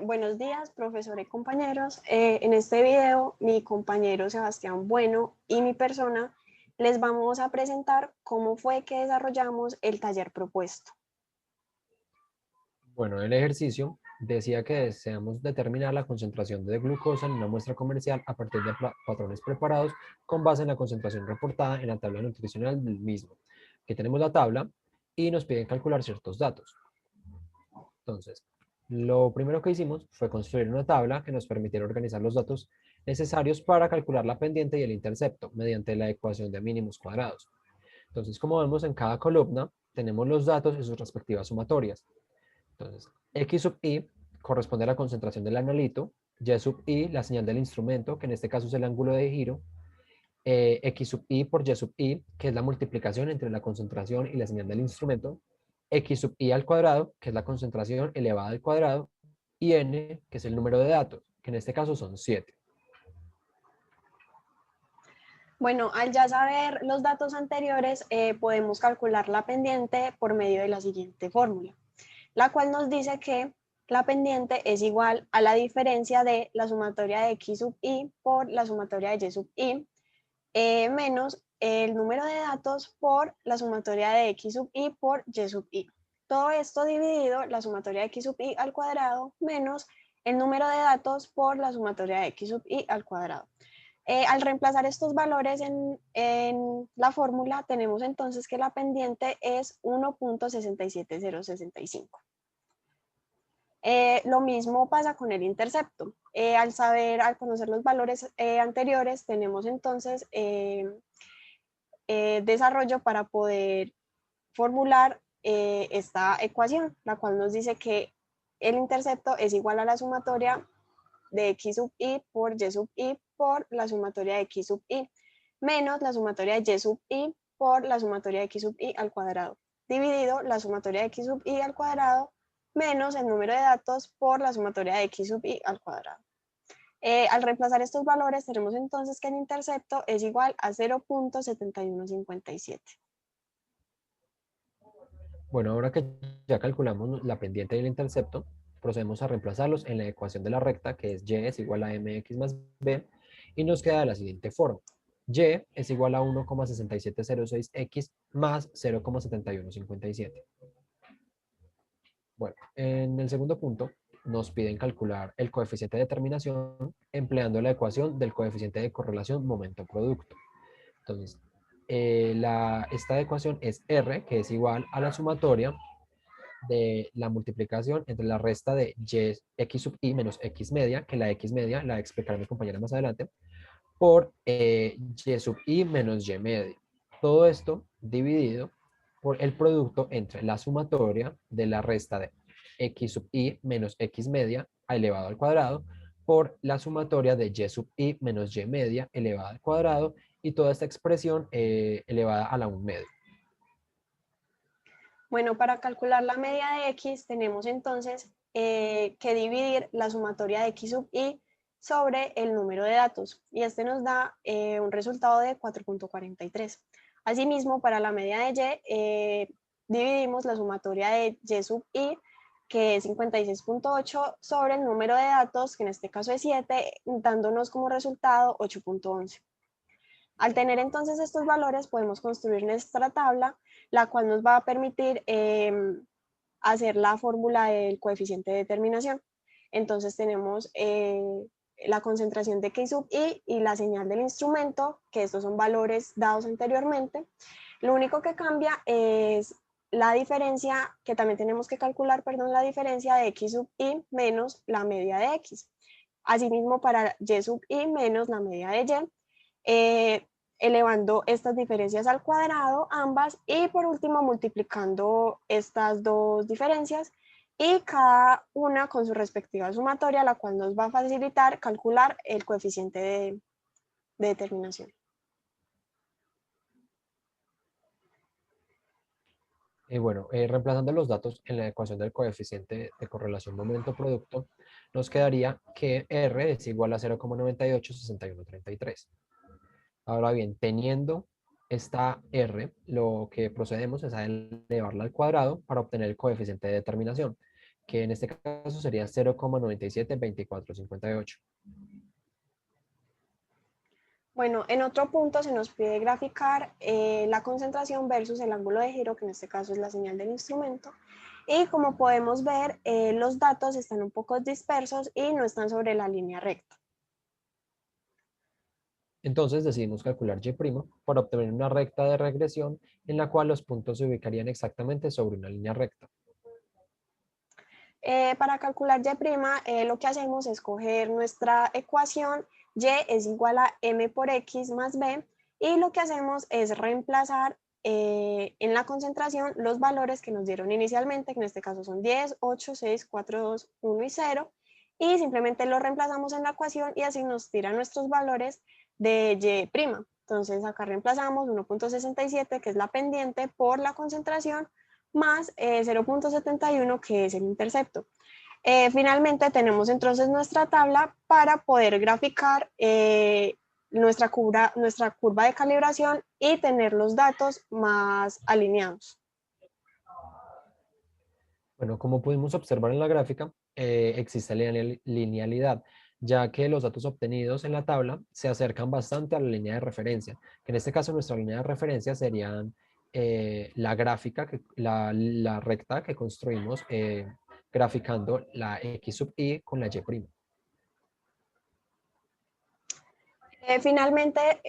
Buenos días, profesor y compañeros. En este video, mi compañero Sebastián Bueno y mi persona les vamos a presentar cómo fue que desarrollamos el taller propuesto. Bueno, el ejercicio decía que deseamos determinar la concentración de glucosa en una muestra comercial a partir de patrones preparados con base en la concentración reportada en la tabla nutricional del mismo. Que tenemos la tabla y nos piden calcular ciertos datos. Entonces, lo primero que hicimos fue construir una tabla que nos permitiera organizar los datos necesarios para calcular la pendiente y el intercepto mediante la ecuación de mínimos cuadrados. Entonces, como vemos en cada columna, tenemos los datos y sus respectivas sumatorias. Entonces, X sub I corresponde a la concentración del analito, Y sub I la señal del instrumento, que en este caso es el ángulo de giro, X sub I por Y sub I, que es la multiplicación entre la concentración y la señal del instrumento, X sub I al cuadrado, que es la concentración elevada al cuadrado, y N, que es el número de datos, que en este caso son 7. Bueno, al ya saber los datos anteriores, podemos calcular la pendiente por medio de la siguiente fórmula, la cual nos dice que la pendiente es igual a la diferencia de la sumatoria de X sub I por la sumatoria de Y sub I menos el número de datos por la sumatoria de X sub I por Y sub I. Todo esto dividido la sumatoria de X sub I al cuadrado menos el número de datos por la sumatoria de X sub I al cuadrado. Al reemplazar estos valores en la fórmula, tenemos entonces que la pendiente es 1.67065. Lo mismo pasa con el intercepto. Al conocer los valores anteriores, tenemos entonces desarrollo para poder formular esta ecuación, la cual nos dice que el intercepto es igual a la sumatoria de X sub I por Y sub I por la sumatoria de X sub I menos la sumatoria de Y sub I por la sumatoria de X sub I al cuadrado, dividido la sumatoria de X sub I al cuadrado menos el número de datos por la sumatoria de X sub I al cuadrado. Al reemplazar estos valores, tenemos entonces que el intercepto es igual a 0.7157. Bueno, ahora que ya calculamos la pendiente y el intercepto, procedemos a reemplazarlos en la ecuación de la recta, que es y es igual a mx más b, y nos queda de la siguiente forma. Y es igual a 1,6706x más 0,7157. Bueno, en el segundo punto nos piden calcular el coeficiente de determinación empleando la ecuación del coeficiente de correlación momento-producto. Entonces, esta ecuación es R, que es igual a la sumatoria de la multiplicación entre la resta de x sub i menos x media, que la x media la explicará mi compañera más adelante, por y sub i menos y media. Todo esto dividido por el producto entre la sumatoria de la resta de x sub i menos x media elevado al cuadrado por la sumatoria de y sub i menos y media elevada al cuadrado y toda esta expresión elevada a la 1 media. Bueno, para calcular la media de x tenemos entonces que dividir la sumatoria de x sub i sobre el número de datos y este nos da un resultado de 4.43. Asimismo, para la media de dividimos la sumatoria de y sub i, que es 56.8, sobre el número de datos, que en este caso es 7, dándonos como resultado 8.11. Al tener entonces estos valores, podemos construir nuestra tabla, la cual nos va a permitir hacer la fórmula del coeficiente de determinación. Entonces tenemos la concentración de K sub I y la señal del instrumento, que estos son valores dados anteriormente. Lo único que cambia es la diferencia, que también tenemos que calcular, perdón, la diferencia de X sub I menos la media de X. Asimismo, para Y sub I menos la media de Y, elevando estas diferencias al cuadrado, ambas, y por último multiplicando estas dos diferencias y cada una con su respectiva sumatoria, la cual nos va a facilitar calcular el coeficiente de determinación. Bueno, reemplazando los datos en la ecuación del coeficiente de correlación momento-producto, nos quedaría que R es igual a 0,986133. Ahora bien, teniendo esta R, lo que procedemos es a elevarla al cuadrado para obtener el coeficiente de determinación, que en este caso sería 0,972458. Bueno, en otro punto se nos pide graficar la concentración versus el ángulo de giro, que en este caso es la señal del instrumento. Y como podemos ver, los datos están un poco dispersos y no están sobre la línea recta. Entonces decidimos calcular y' para obtener una recta de regresión en la cual los puntos se ubicarían exactamente sobre una línea recta. Para calcular y', lo que hacemos es coger nuestra ecuación, y es igual a m por x más b, y lo que hacemos es reemplazar en la concentración los valores que nos dieron inicialmente, que en este caso son 10, 8, 6, 4, 2, 1 y 0, y simplemente lo reemplazamos en la ecuación y así nos tiran nuestros valores de y'. Entonces acá reemplazamos 1.67, que es la pendiente, por la concentración, más 0.71, que es el intercepto. Finalmente tenemos entonces nuestra tabla para poder graficar nuestra curva de calibración y tener los datos más alineados. Bueno, como pudimos observar en la gráfica, existe linealidad, ya que los datos obtenidos en la tabla se acercan bastante a la línea de referencia, que en este caso nuestra línea de referencia serían la gráfica, la recta que construimos graficando la x sub y con la y'. Finalmente,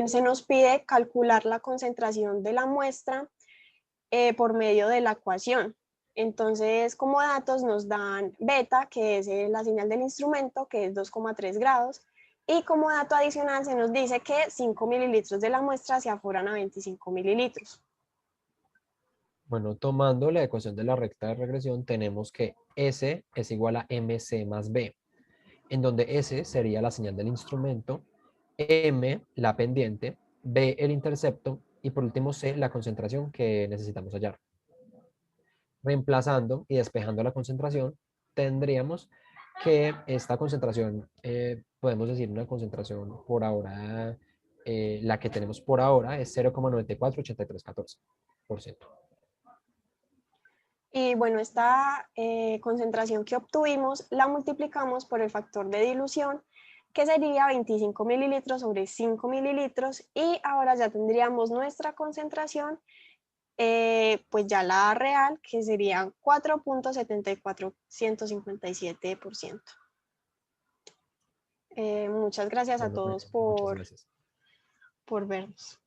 se nos pide calcular la concentración de la muestra por medio de la ecuación. Entonces, como datos nos dan beta, que es la señal del instrumento, que es 2,3 grados, y como dato adicional se nos dice que 5 mililitros de la muestra se aforan a 25 mililitros. Bueno, tomando la ecuación de la recta de regresión, tenemos que S es igual a MC más B, en donde S sería la señal del instrumento, M la pendiente, B el intercepto y por último C la concentración que necesitamos hallar. Reemplazando y despejando la concentración, tendríamos que esta concentración, podemos decir una concentración por ahora, la que tenemos por ahora es 0,948314%. Y bueno, esta concentración que obtuvimos la multiplicamos por el factor de dilución, que sería 25 mililitros sobre 5 mililitros, y ahora ya tendríamos nuestra concentración, pues ya la real, que sería 4.74157%. Muchas gracias a Bueno, todos muchas gracias. por vernos.